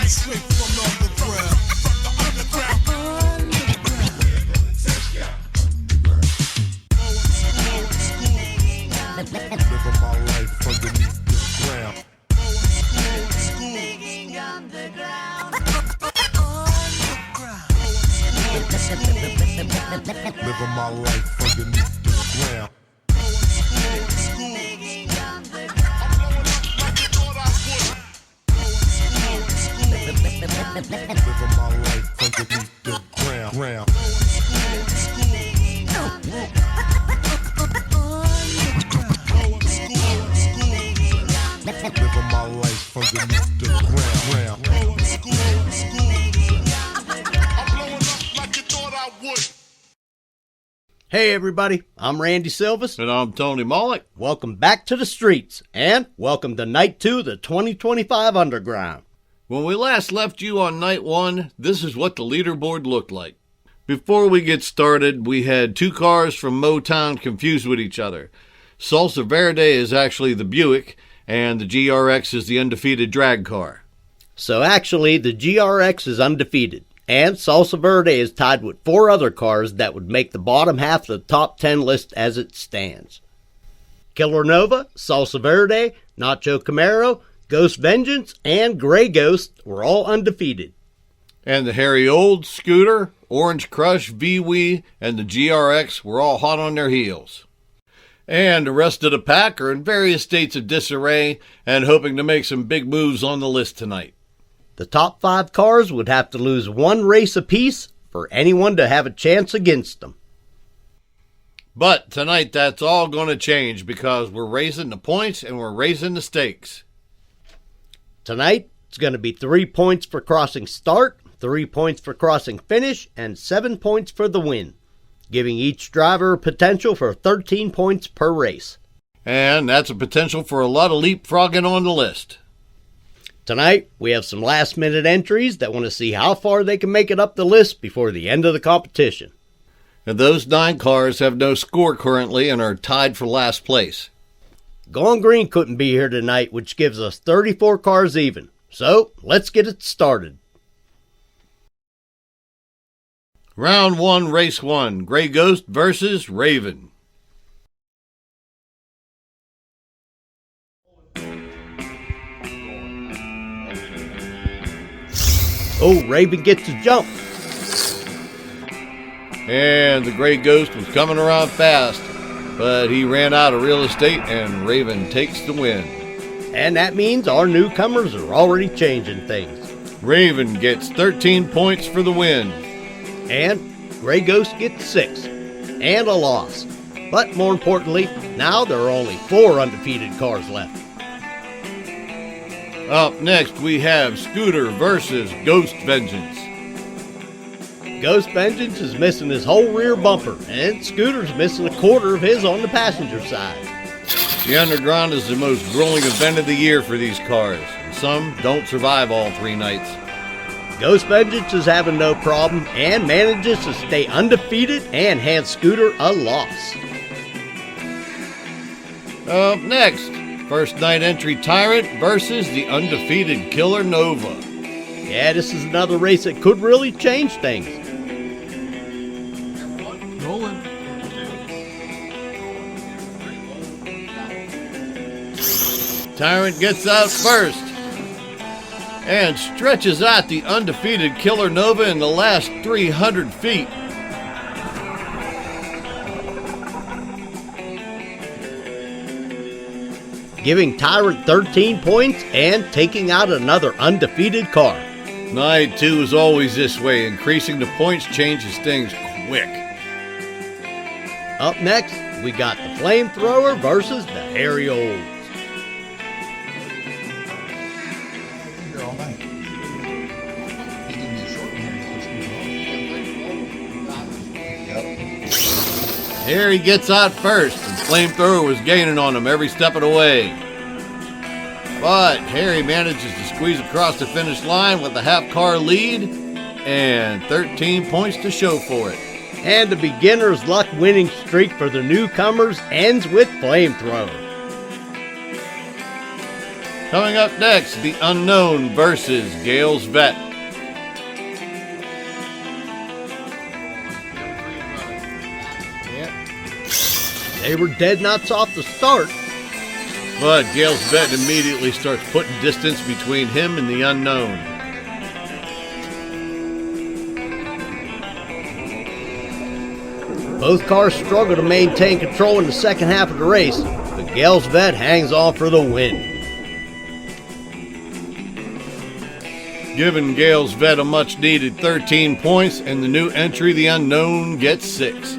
Straight from the underground. Living my life underneath the ground. Living my life underneath the ground. Living my life underneath the ground. Living my life underneath the ground. Hey everybody, I'm Randy Silvas. And I'm Tony Mollick. Welcome back to the streets, and welcome to Night 2 of the 2025 Underground. When we last left you on Night 1, this is what the leaderboard looked like. Before we get started, we had two cars from Motown confused with each other. Salsa Verde is actually the Buick, and the GRX is the undefeated drag car. So actually, the GRX is undefeated, and Salsa Verde is tied with four other cars that would make the bottom half of the top 10 list as it stands. Killer Nova, Salsa Verde, Nacho Camaro, Ghost Vengeance, and Gray Ghost were all undefeated. And the Harry Old, Scooter, Orange Crush, VW, and the GRX were all hot on their heels. And the rest of the pack are in various states of disarray and hoping to make some big moves on the list tonight. The top 5 cars would have to lose one race apiece for anyone to have a chance against them. But tonight that's all going to change because we're raising the points and we're raising the stakes. Tonight, it's going to be 3 points for crossing start, 3 points for crossing finish, and 7 points for the win, giving each driver a potential for 13 points per race. And that's a potential for a lot of leapfrogging on the list. Tonight, we have some last-minute entries that want to see how far they can make it up the list before the end of the competition. And those 9 cars have no score currently and are tied for last place. Gone Green couldn't be here tonight, which gives us 34 cars even. So, let's get it started. Round 1, Race 1, Gray Ghost versus Raven. Oh, Raven gets a jump. And the Gray Ghost was coming around fast, but he ran out of real estate and Raven takes the win. And that means our newcomers are already changing things. Raven gets 13 points for the win. And Gray Ghost gets 6. And a loss. But more importantly, now there are only 4 undefeated cars left. Up next we have Scooter versus Ghost Vengeance. Ghost Vengeance is missing his whole rear bumper, and Scooter's missing a quarter of his on the passenger side. The Underground is the most grueling event of the year for these cars, and some don't survive all 3 nights. Ghost Vengeance is having no problem and manages to stay undefeated and hand Scooter a loss. Up next, first night entry Tyrant versus the undefeated Killer Nova. Yeah, this is another race that could really change things. Rolling. Tyrant gets out first and stretches out the undefeated Killer Nova in the last 300 feet. Giving Tyrant 13 points and taking out another undefeated car. Night 2 is always this way. Increasing the points changes things quick. Up next, we got the Flamethrower versus the Harry Olds. Here all night. He gave me a short one. Harry gets out first, and Flamethrower was gaining on him every step of the way. But Harry manages to squeeze across the finish line with a half-car lead and 13 points to show for it. And the beginner's luck winning streak for the newcomers ends with Flamethrower. Coming up next, the Unknown versus Gale's Vet. They were dead nuts off the start. But Gale's Vet immediately starts putting distance between him and the Unknown. Both cars struggle to maintain control in the second half of the race, but Gale's Vet hangs on for the win. Giving Gale's Vet a much needed 13 points, and the new entry, the Unknown, gets 6.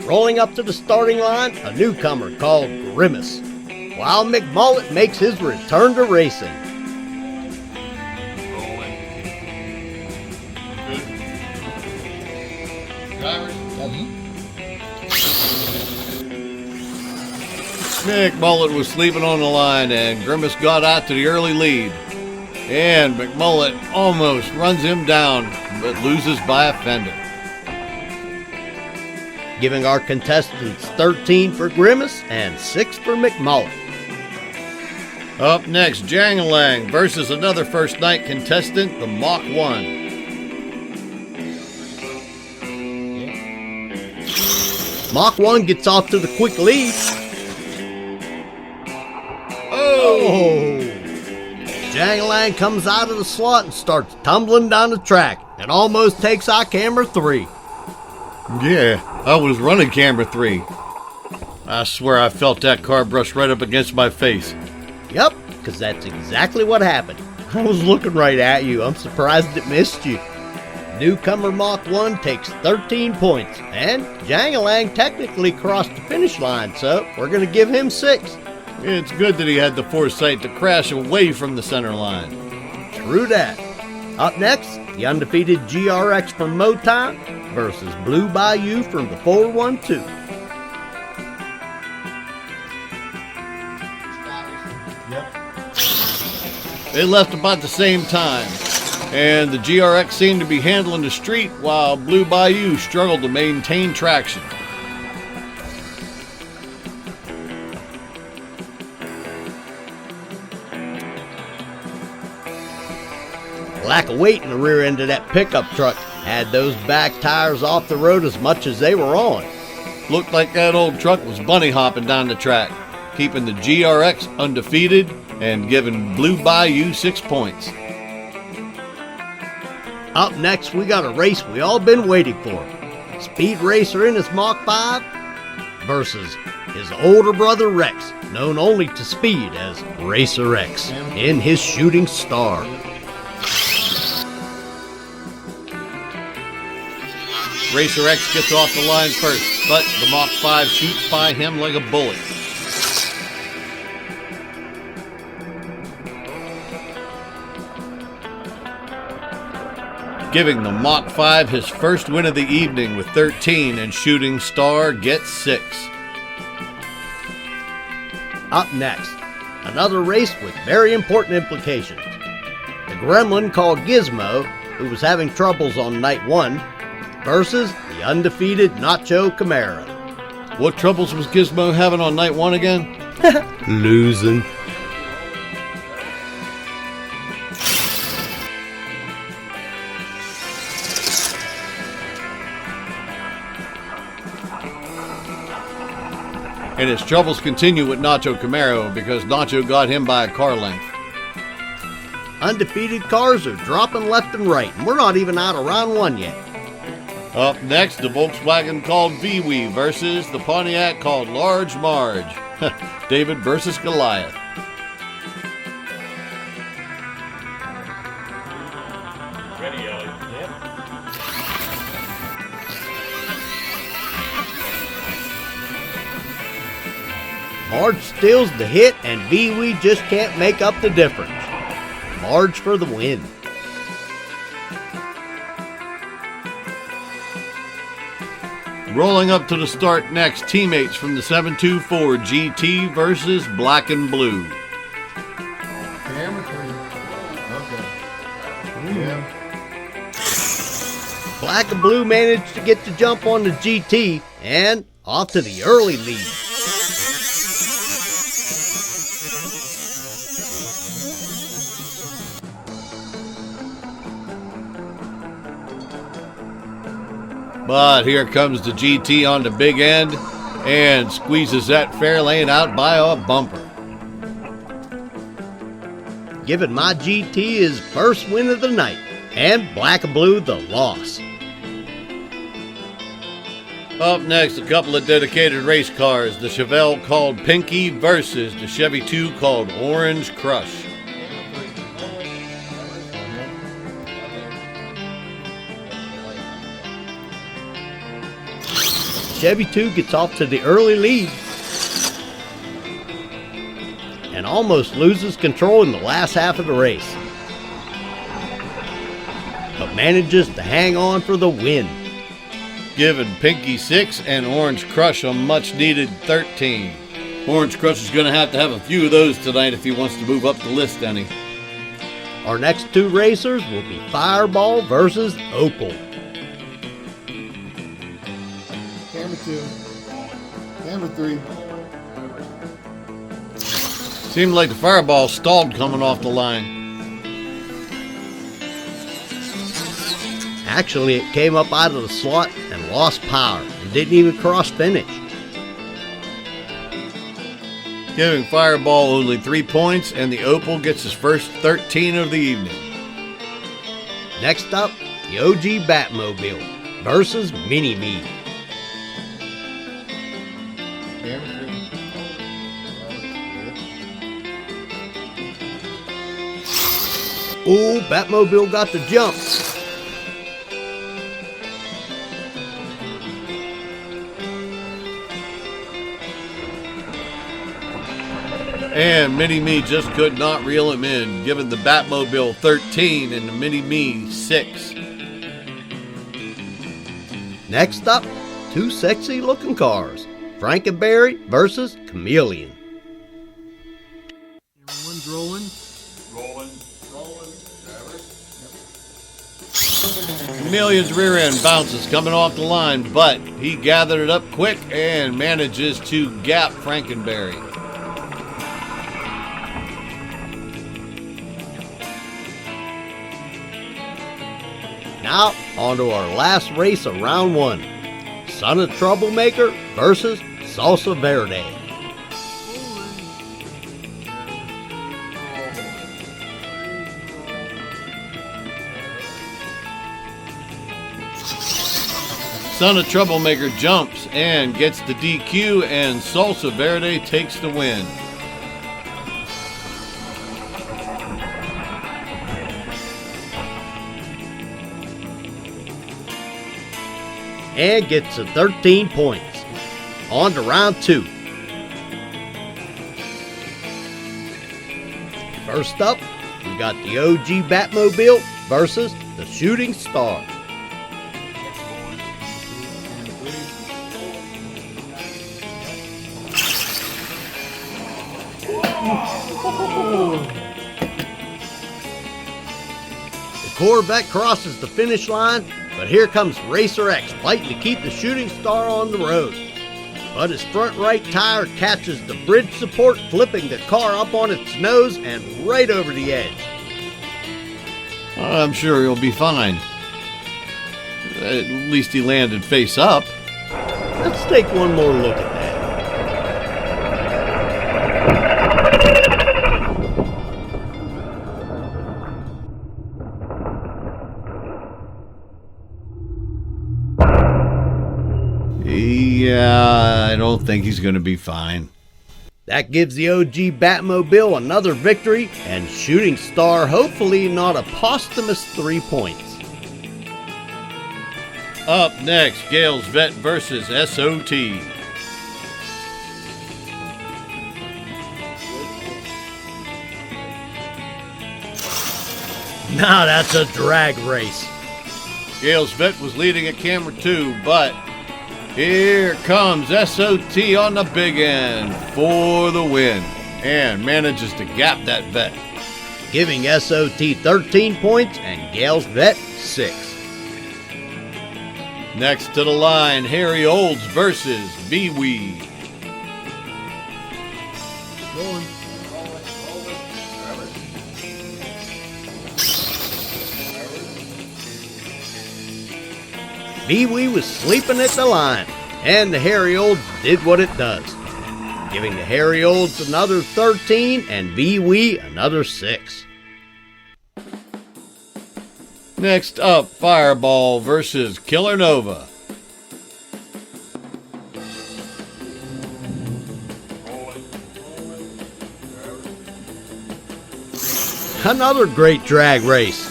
Rolling up to the starting line, a newcomer called Grimace, while McMullet makes his return to racing. McMullet was sleeping on the line, and Grimace got out to the early lead. And McMullet almost runs him down, but loses by a fender. Giving our contestants 13 for Grimace and 6 for McMullet. Up next, Jangalang versus another first night contestant, the Mach 1. Mach 1 gets off to the quick lead. Oh! Jangalang comes out of the slot and starts tumbling down the track and almost takes our camera 3. Yeah, I was running camera 3. I swear I felt that car brush right up against my face. Yep, because that's exactly what happened. I was looking right at you. I'm surprised it missed you. Newcomer Mach 1 takes 13 points, and Jangalang technically crossed the finish line, so we're going to give him 6. It's good that he had the foresight to crash away from the center line. True that. Up next, the undefeated GRX from Motown versus Blue Bayou from the 412. They left about the same time, and the GRX seemed to be handling the street while Blue Bayou struggled to maintain traction. Lack of weight in the rear end of that pickup truck had those back tires off the road as much as they were on. Looked like that old truck was bunny hopping down the track, keeping the GRX undefeated and giving Blue Bayou 6 points. Up next, we got a race we all been waiting for. Speed Racer in his Mach 5 versus his older brother Rex, known only to Speed as Racer X, in his Shooting Star. Racer X gets off the line first, but the Mach 5 shoots by him like a bullet. Giving the Mach 5 his first win of the evening with 13, and Shooting Star gets 6. Up next, another race with very important implications. The gremlin called Gizmo, who was having troubles on night 1, versus the undefeated Nacho Camaro. What troubles was Gizmo having on night 1 again? Losing. And his troubles continue with Nacho Camaro because Nacho got him by a car length. Undefeated cars are dropping left and right, and we're not even out of round 1 yet. Up next, the Volkswagen called Vee-Wee versus the Pontiac called Large Marge. David versus Goliath. Ready, Ellie? Yep. Marge steals the hit, and Vee-Wee just can't make up the difference. Marge for the win. Rolling up to the start next, teammates from the 724 GT versus Black and Blue. Camera 3. Okay. Yeah. Black and Blue managed to get the jump on the GT and off to the early lead. But here comes the GT on the big end and squeezes that fair lane out by a bumper. Giving my GT his first win of the night, and Black and Blue the loss. Up next, a couple of dedicated race cars. The Chevelle called Pinky versus the Chevy 2 called Orange Crush. Chevy 2 gets off to the early lead and almost loses control in the last half of the race, but manages to hang on for the win. Giving Pinky 6 and Orange Crush a much needed 13. Orange Crush is going to have a few of those tonight if he wants to move up the list any. Our next two racers will be Fireball versus Opal. Camera 2. Camera 3. Seemed like the Fireball stalled coming off the line. Actually, it came up out of the slot and lost power and didn't even cross finish. Giving Fireball only 3 points, and the Opal gets his first 13 of the evening. Next up, the OG Batmobile versus Mini-Me. Camera 3. Ooh, Batmobile got the jump. And Mini-Me just could not reel him in, giving the Batmobile 13 and the Mini-Me 6. Next up, two sexy looking cars, Frankenberry versus Chameleon. Everyone's rolling. Chameleon's rear end bounces coming off the line, but he gathered it up quick and manages to gap Frankenberry. Now, on to our last race of round one. Son of Troublemaker versus Salsa Verde. Son of Troublemaker jumps and gets the DQ, and Salsa Verde takes the win. And gets to 13 points. On to round two. First up, we got the OG Batmobile versus the Shooting Star. The Corvette crosses the finish line, but here comes Racer X fighting to keep the Shooting Star on the road. But his front right tire catches the bridge support, flipping the car up on its nose and right over the edge. I'm sure he'll be fine. At least he landed face up. Let's take one more look at that. Yeah, I don't think he's going to be fine. That gives the OG Batmobile another victory, and Shooting Star hopefully not a posthumous 3 points. Up next, Gale's Vet versus SOT. Now that's a drag race. Gale's Vet was leading at camera 2, but here comes SOT on the big end for the win and manages to gap that Vet. Giving SOT 13 points and Gale's Vet 6. Next to the line, Harry Olds versus B-Weed. Rolling. Pee Wee was sleeping at the line, and the Hairy Olds did what it does, giving the Hairy Olds another 13 and Pee Wee another 6. Next up, Fireball versus Killer Nova. Another great drag race.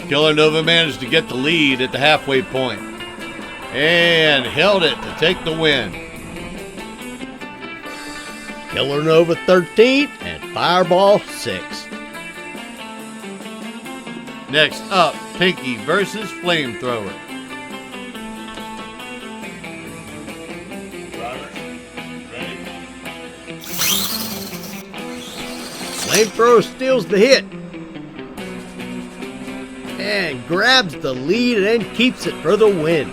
Killer Nova managed to get the lead at the halfway point and held it to take the win. Killer Nova 13 and Fireball 6. Next up, Pinky versus Flamethrower. Drivers, ready. Flamethrower steals the hit and grabs the lead and keeps it for the win.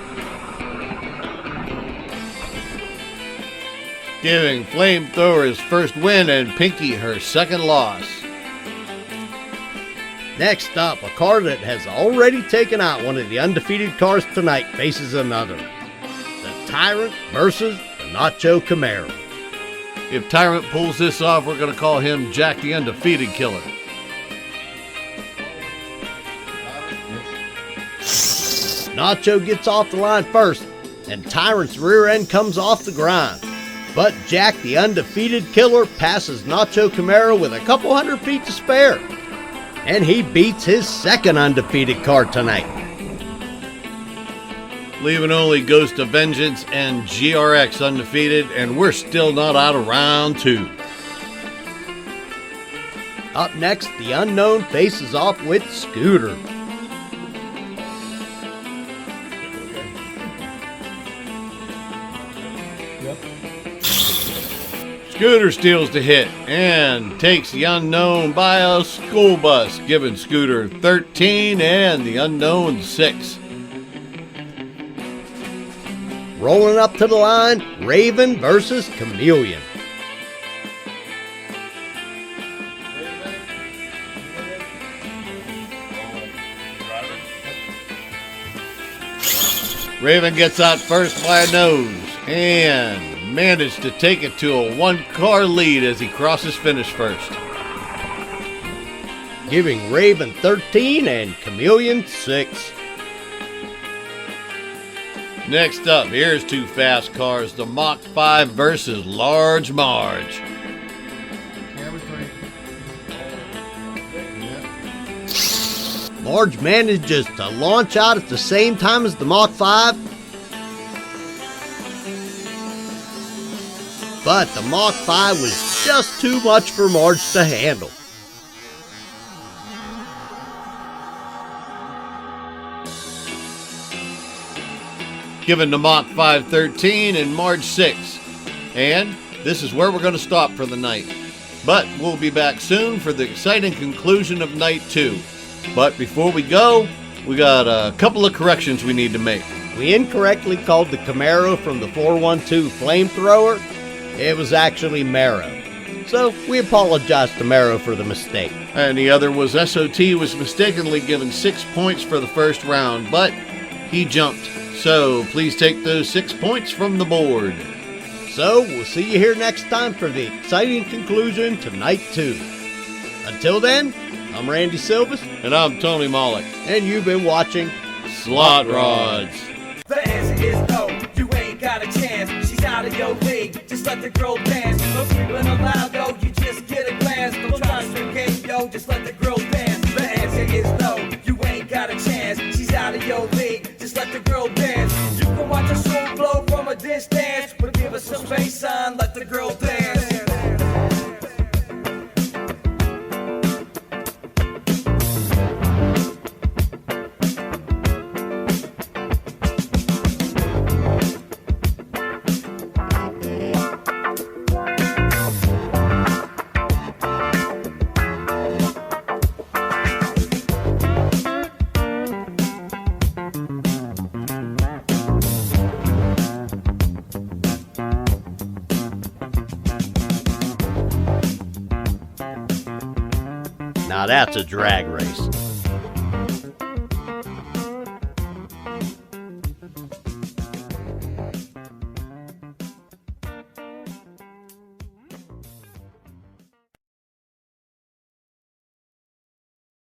Giving Flamethrower his first win and Pinky her second loss. Next up, a car that has already taken out one of the undefeated cars tonight faces another. The Tyrant versus the Nacho Camaro. If Tyrant pulls this off, we're going to call him Jack the Undefeated Killer. Nacho gets off the line first, and Tyrant's rear end comes off the grind. But Jack the Undefeated Killer passes Nacho Camaro with a couple hundred feet to spare, and he beats his second undefeated car tonight. Leaving only Ghost of Vengeance and GRX undefeated, and we're still not out of round 2. Up next, the Unknown faces off with Scooter. Scooter steals the hit and takes the Unknown by a school bus, giving Scooter 13 and the Unknown 6. Rolling up to the line, Raven versus Chameleon. Raven gets out first by a nose and managed to take it to a 1-car lead as he crosses finish first. Giving Raven 13 and Chameleon 6. Next up, here's 2 fast cars, the Mach 5 versus Large Marge. Camera 3. Marge manages to launch out at the same time as the Mach 5, but the Mach 5 was just too much for Marge to handle. Giving the Mach 5 13 and Marge 6. And this is where we're going to stop for the night. But we'll be back soon for the exciting conclusion of night 2. But before we go, we got a couple of corrections we need to make. We incorrectly called the Camaro from the 412 Flamethrower. It was actually Marrow. So we apologize to Marrow for the mistake. And the other was SOT was mistakenly given 6 points for the first round, but he jumped. So please take those 6 points from the board. So we'll see you here next time for the exciting conclusion to night 2. Until then, I'm Randy Silvis, And I'm Tony Mollick. and you've been watching Slotrods. The answer is no, you ain't got a chance. She's out of your league, just let the girl dance. No sleeping allowed, yo, you just get a glance. Don't try to swim game, yo, just let the girl dance. The answer is no, you ain't got a chance. She's out of your league, just let the girl dance. You can watch a show flow from a distance, but give her some bass sign, let the girl dance. Now that's a drag race.